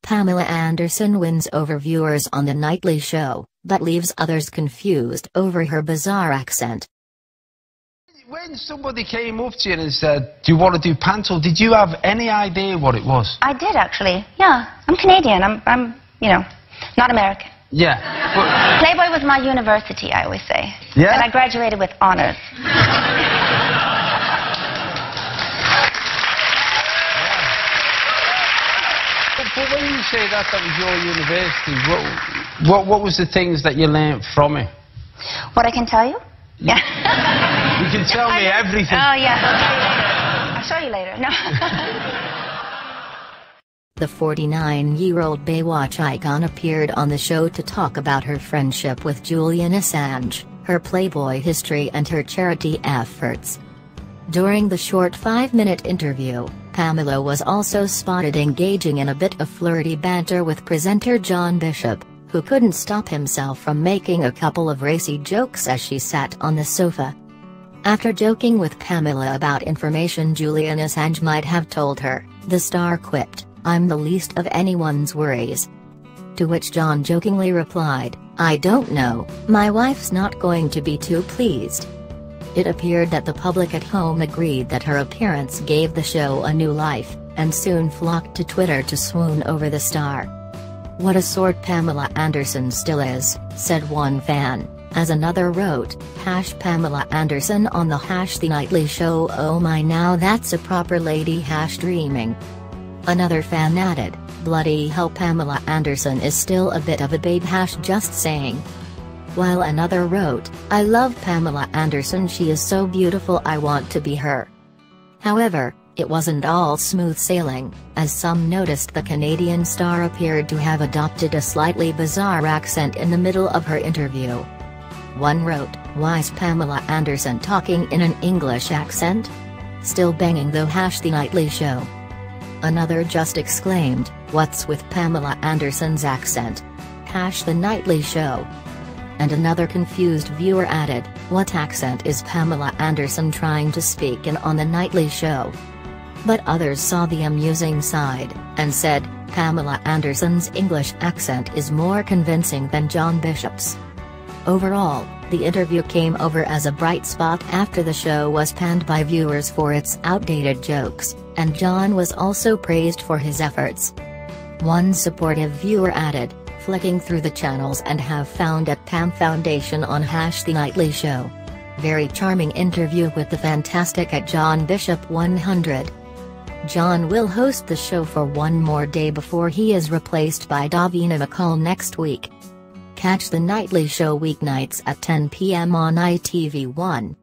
Pamela Anderson wins over viewers on The Nightly Show, but leaves others confused over her bizarre accent. When somebody came up to you and said, "Do you want to do panto?" did you have any idea what it was? I did, actually. Yeah, I'm Canadian. I'm you know, not American. Yeah. But Playboy was my university, I always say. Yeah? And I graduated with honors. But when you say that was your university, what was the things that you learnt from it? What I can tell you? Yeah. You can tell me everything. Oh, yeah. I'll show you later. No. The 49-year-old Baywatch icon appeared on the show to talk about her friendship with Julian Assange, her Playboy history and her charity efforts. During the short 5-minute interview, Pamela was also spotted engaging in a bit of flirty banter with presenter John Bishop, who couldn't stop himself from making a couple of racy jokes as she sat on the sofa. After joking with Pamela about information Julian Assange might have told her, the star quipped, "I'm the least of anyone's worries." To which John jokingly replied, "I don't know, my wife's not going to be too pleased." It appeared that the public at home agreed that her appearance gave the show a new life, and soon flocked to Twitter to swoon over the star. "What a sort Pamela Anderson still is," said one fan, as another wrote, #Pamela Anderson on the #The Nightly Show, oh my now that's a proper lady #dreaming. Another fan added, "Bloody hell Pamela Anderson is still a bit of a babe #just saying." While another wrote, "I love Pamela Anderson, she is so beautiful, I want to be her." However, it wasn't all smooth sailing, as some noticed the Canadian star appeared to have adopted a slightly bizarre accent in the middle of her interview. One wrote, "Why's Pamela Anderson talking in an English accent? Still banging though #The Nightly Show." Another just exclaimed, "What's with Pamela Anderson's accent? #The Nightly Show." And another confused viewer added, "What accent is Pamela Anderson trying to speak in on The Nightly Show?" But others saw the amusing side, and said, "Pamela Anderson's English accent is more convincing than John Bishop's." Overall, the interview came over as a bright spot after the show was panned by viewers for its outdated jokes, and John was also praised for his efforts. One supportive viewer added, "Flicking through the channels and have found at Pam Foundation on #The Nightly Show. Very charming interview with the fantastic at John Bishop 100. John will host the show for one more day before he is replaced by Davina McCall next week. Catch The Nightly Show weeknights at 10 p.m. on ITV1.